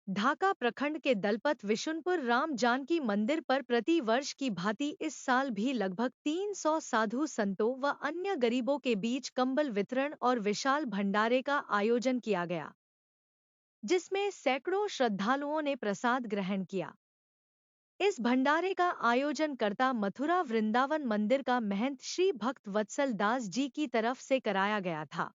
ढाका प्रखंड के दलपत विशुनपुर राम जानकी मंदिर पर प्रति वर्ष की भांति इस साल भी लगभग 300 साधु संतों व अन्य गरीबों के बीच कंबल वितरण और विशाल भंडारे का आयोजन किया गया, जिसमें सैकड़ों श्रद्धालुओं ने प्रसाद ग्रहण किया। इस भंडारे का आयोजन करता मथुरा वृंदावन मंदिर का महंत श्री भक्त वत्सल दास जी की तरफ से कराया गया था।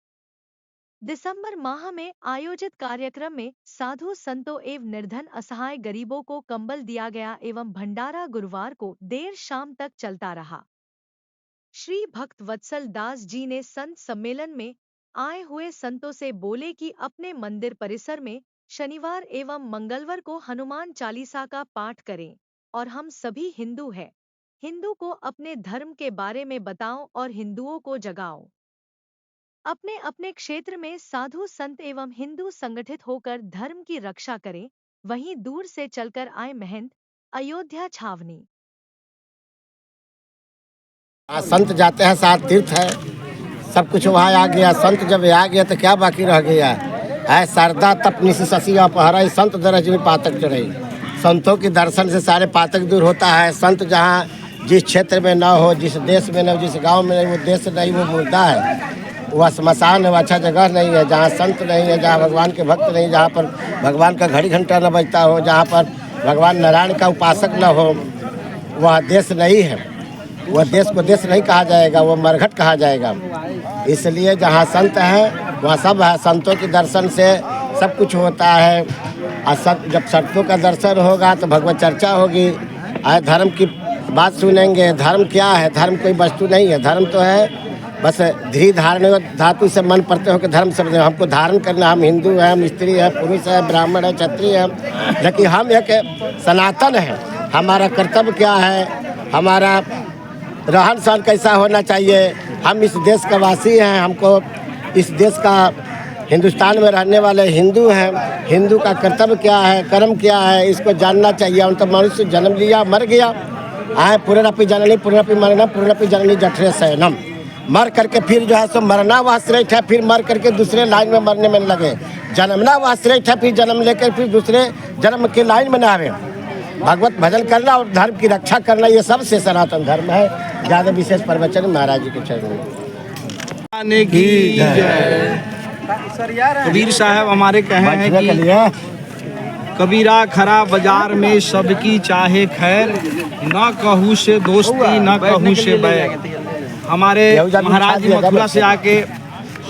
दिसंबर माह में आयोजित कार्यक्रम में साधु संतों एवं निर्धन असहाय गरीबों को कंबल दिया गया एवं भंडारा गुरुवार को देर शाम तक चलता रहा। श्री भक्त वत्सल दास जी ने संत सम्मेलन में आए हुए संतों से बोले कि अपने मंदिर परिसर में शनिवार एवं मंगलवार को हनुमान चालीसा का पाठ करें और हम सभी हिंदू हैं, हिंदू को अपने धर्म के बारे में बताओ और हिंदुओं को जगाओ। अपने अपने क्षेत्र में साधु संत एवं हिंदू संगठित होकर धर्म की रक्षा करें। वहीं दूर से चलकर आए महंत अयोध्या छावनी संत जाते हैं, साथ तीर्थ है, सब कुछ वहाँ आ गया। संत जब आ गया तो क्या बाकी रह गया है। शारदा तपनी से शशि अपहरा, संत दरज में पातक चढ़ाई। संतों के दर्शन से सारे पातक दूर होता है। संत जहाँ जिस क्षेत्र में न हो, जिस देश में न हो, जिस गांव में नहीं, वो देश नहीं, वो मुर्दा है, वह श्मशान है, वो अच्छा जगह नहीं है। जहाँ संत नहीं है, जहाँ भगवान के भक्त नहीं, जहाँ पर भगवान का घड़ी घंटा न बजता हो, जहाँ पर भगवान नारायण का उपासक न हो, वह देश नहीं है। वह देश को देश नहीं कहा जाएगा, वो मरघट कहा जाएगा। इसलिए जहाँ संत हैं वहाँ सब है। संतों के दर्शन से सब कुछ होता है। और जब संतों का दर्शन होगा तो भगवत चर्चा होगी। धर्म की बात सुनेंगे। धर्म क्या है? धर्म कोई वस्तु नहीं है। धर्म तो है बस धीरे धारण धातु से मन पड़ते हो कि धर्म शब्द हमको धारण करना। हम हिंदू हैं, हम स्त्री है, पुरुष है, ब्राह्मण है, क्षत्रिय है, लेकिन हम एक सनातन है। हमारा कर्तव्य क्या है, हमारा रहन सहन कैसा होना चाहिए। हम इस देश का वासी हैं, हमको इस देश का हिंदुस्तान में रहने वाले हिंदू हैं। हिंदू का कर्तव्य क्या है, कर्म क्या है, इसको जानना चाहिए। हम तो मनुष्य जन्म लिया, मर गया। पुनरपि जननी पुनरपि मरणम पुनरपि जननी जठरे शयनम। मर करके फिर जो है सो मरना वह श्रेष्ठ है। फिर मर करके दूसरे लाइन में मरने में लगे। जन्मना वह श्रेष्ठ है, फिर जन्म लेकर फिर दूसरे जन्म की लाइन में ना आवे। भगवत भजन करना और धर्म की रक्षा करना, ये सबसे सनातन धर्म है। ज़्यादा विशेष प्रवचन महाराज जी के चरण में। कबीर साहब हमारे कहे हैं कि कबीरा खरा बाजार में सबकी चाहे खैर, न कहूँ से दोस्ती न कहूँ से बैर। हमारे महाराज जी मथुरा से आके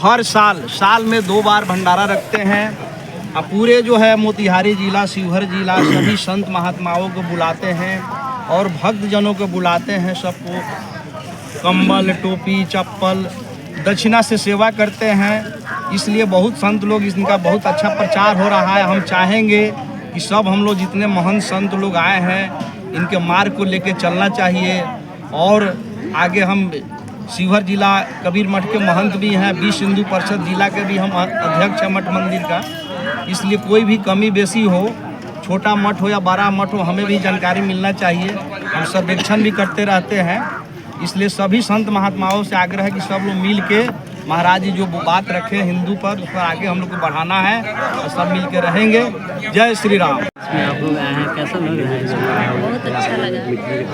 हर साल में 2 बार भंडारा रखते हैं। अब पूरे जो है मोतिहारी जिला, शिवहर जिला, सभी संत महात्माओं को बुलाते हैं और भक्त जनों को बुलाते हैं। सबको कंबल, टोपी, चप्पल, दक्षिणा से सेवा करते हैं। इसलिए बहुत संत लोग, इनका बहुत अच्छा प्रचार हो रहा है। हम चाहेंगे कि सब हम लोग जितने महान संत लोग आए हैं, इनके मार्ग को लेके चलना चाहिए। और आगे हम शिवहर जिला कबीर मठ के महंत भी हैं, विश्व हिंदू परिषद जिला के भी हम अध्यक्ष हैं मठ मंदिर का। इसलिए कोई भी कमी बेसी हो, छोटा मठ हो या बड़ा मठ हो, हमें भी जानकारी मिलना चाहिए। हम सर्वेक्षण भी करते रहते हैं। इसलिए सभी संत महात्माओं से आग्रह है कि सब लोग मिल के महाराज जी जो बात रखे हिंदू पर, उस पर आगे हम लोग को बढ़ाना है और सब मिल के रहेंगे। जय श्री राम। इसमें आप लोग आए हैं, कैसा लग रहा है? बहुत अच्छा लगा।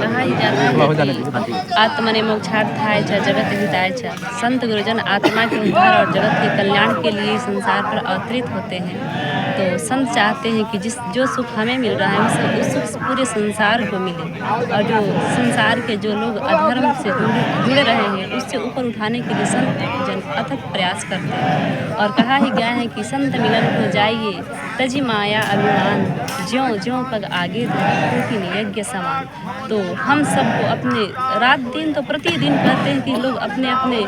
कहा ही जाता है कि आत्मने मोक्षार्थाय च जगत हिताय च। संत गुरुजन आत्मा के उद्धार और जगत के कल्याण के लिए संसार पर अवतरित होते हैं। तो संत चाहते हैं कि जो सुख हमें मिल रहा है उस सुख पूरे संसार को मिले। और जो संसार के जो लोग अधर्म से जुड़े रहे हैं, उससे ऊपर उठाने के लिए संत जन अथक प्रयास करते हैं। और कहा ही गया है कि संत मिलन हो जाइए, तजी माया अभिमान, ज्यों ज्यों पग आगे धरती यज्ञ समान। तो हम सबको अपने रात दिन तो प्रतिदिन कहते हैं कि लोग अपने अपने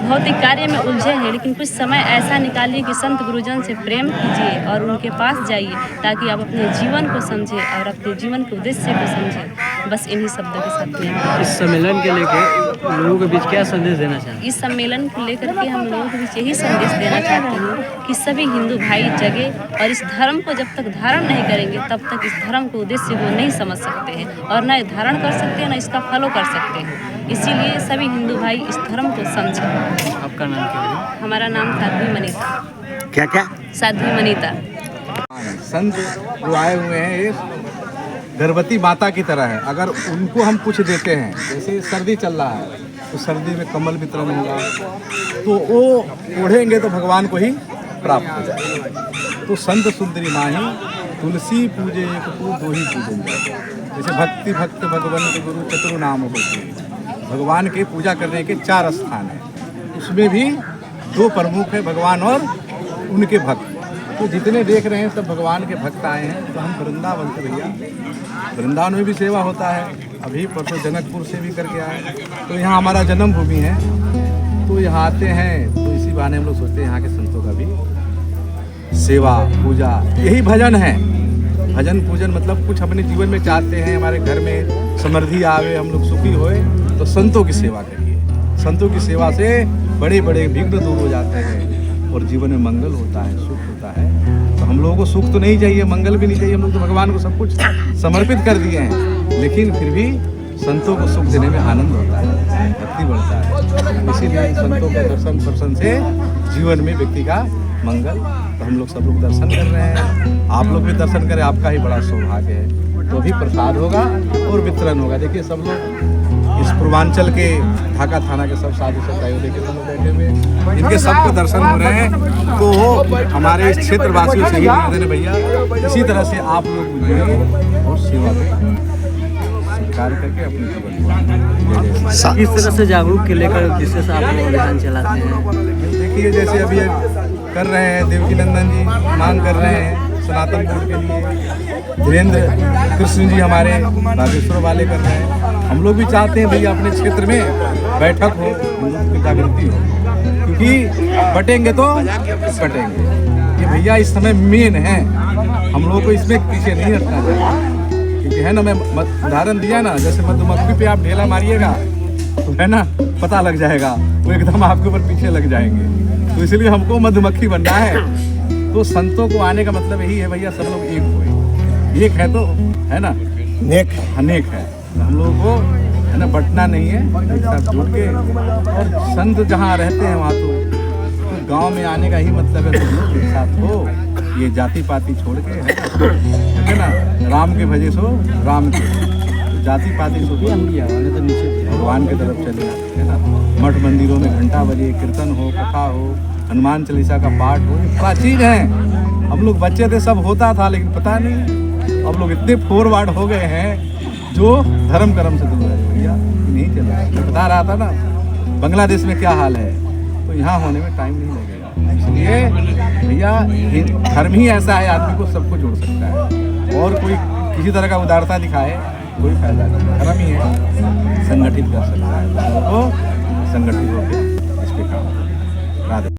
भौतिक कार्य में उलझे हैं, लेकिन कुछ समय ऐसा निकालिए कि संत गुरुजन से प्रेम कीजिए और उनके पास जाइए, ताकि आप अपने जीवन को समझें और अपने जीवन के उद्देश्य को समझें। बस इन्हीं शब्दों के साथ में इस सम्मेलन के लेकर लोगों के बीच क्या संदेश देना चाहते हैं? इस सम्मेलन को लेकर के हम लोगों के बीच यही संदेश देना चाहते हैं कि सभी हिंदू भाई जगे और इस धर्म को जब तक धारण नहीं करेंगे तब तक इस धर्म के उद्देश्य को नहीं समझ सकते हैं और न धारण कर सकते हैं, न इसका फॉलो कर सकते हैं। इसीलिए सभी हिंदू भाई इस धर्म को समझें। आपका नाम क्या है? हमारा नाम साध्वी मनीता। क्या क्या? साध्वी मनीता। संत जो आए हुए हैं ये गर्भवती माता की तरह है। अगर उनको हम कुछ देते हैं, जैसे सर्दी चल रहा है तो सर्दी में कम्बल वितरण होगा, तो वो ओढ़ेंगे तो भगवान को ही प्राप्त हो जाएगा। तो संत सुंदरी माही तुलसी पूजे एक को दो ही पूजन जाए। जैसे भक्ति भक्त भगवान के गुरु चतुर नाम होते, भगवान के पूजा करने के 4 स्थान हैं, उसमें भी 2 प्रमुख है, भगवान और उनके भक्त। तो जितने देख रहे हैं सब भगवान के भक्त आए हैं। तो हम वृंदावन से भैया, वृंदावन में भी सेवा होता है, अभी परसों जनकपुर से भी करके आए। तो यहाँ हमारा जन्मभूमि है, तो यहाँ आते हैं तो इसी बहाने हम लोग सोचते हैं यहाँ के संतों का भी सेवा पूजा, यही भजन है। भजन पूजन मतलब कुछ अपने जीवन में चाहते हैं, हमारे घर में समृद्धि आवे, हम लोग सुखी होए, तो संतों की सेवा करिए। संतों की सेवा से बड़े बड़े विघ्न दूर हो जाते हैं और जीवन में मंगल होता है, सुख होता है। तो हम लोगों को सुख तो नहीं चाहिए, मंगल भी नहीं चाहिए, हम लोग तो भगवान को सब कुछ समर्पित कर दिए हैं, लेकिन फिर भी संतों को सुख देने में आनंद होता है, भक्ति बढ़ता है। इसीलिए संतों के दर्शन से जीवन में व्यक्ति का मंगल। तो हम लोग सब लोग दर्शन कर रहे हैं, आप लोग भी दर्शन करें, आपका ही बड़ा सौभाग्य है। तो अभी प्रसाद होगा और वितरण होगा। देखिए सब लोग इस पूर्वांचल के ढाका थाना के सब साधु संत आयोजन के सब लोग बैठे हुए, इनके सबको दर्शन हो रहे हैं। तो हमारे इस क्षेत्रवासियों से ही निवेदन है भैया, इसी तरह से आप लोग भी जुड़िए और सेवा में कार्य करके अपने जीवन को किस तरह से जागरूक के लेकर विशेष आप लोग अभियान चलाते हैं? देखिए जैसे अभी कर रहे हैं देवकी नंदन जी मांग कर रहे हैं सनातन बोर्ड के लिए, धीरेन्द्र कृष्ण जी हमारे बागेश्वर वाले कर रहे हैं। हम लोग भी चाहते हैं भैया अपने क्षेत्र में बैठक हो, हिंदुत्व की जागृति हो, क्योंकि बटेंगे तो कटेंगे। ये भैया इस समय मेन है, हम लोगों को इसमें पीछे नहीं हटना चाहिए। क्योंकि है ना, मैं उदाहरण दिया ना, जैसे मधुमक्खी पे आप ढेला मारिएगा तो है ना पता लग जाएगा, वो एकदम आपके ऊपर पीछे लग जाएंगे। तो इसलिए हमको मधुमक्खी बनना है। तो संतों को आने का मतलब यही है भैया, सब लोग एक हुए, एक है तो है ना, नेक है। अनेक है। हम लोगों को है ना बटना नहीं है, एक साथ जुड़ के। और संत जहाँ रहते हैं वहाँ तो गांव में आने का ही मतलब है सब लोग एक साथ हो, ये जाति पाति छोड़ के है ना, राम के भजे सो राम के, तो जाति पाति सो तो नीचे भगवान की तरफ चले, है ना। मठ मंदिरों में घंटा बजे, कीर्तन हो, कथा हो, हनुमान चालीसा का पाठ हो, प्राचीन है। हम लोग बच्चे थे सब होता था, लेकिन पता नहीं अब लोग इतने फॉरवर्ड हो गए हैं जो धर्म कर्म से दूर है भैया, नहीं चल रहा है। मैं बता रहा था ना बांग्लादेश में क्या हाल है, तो यहाँ होने में टाइम नहीं लगेगा। इसलिए भैया धर्म ही ऐसा है, आदमी को सबको जोड़ सकता है, और कोई किसी तरह का उदारता दिखाए कोई फायदा नहीं। धर्म ही है, संगठित कर सकता है, तो संगठित होकर इस पे काम। राधे।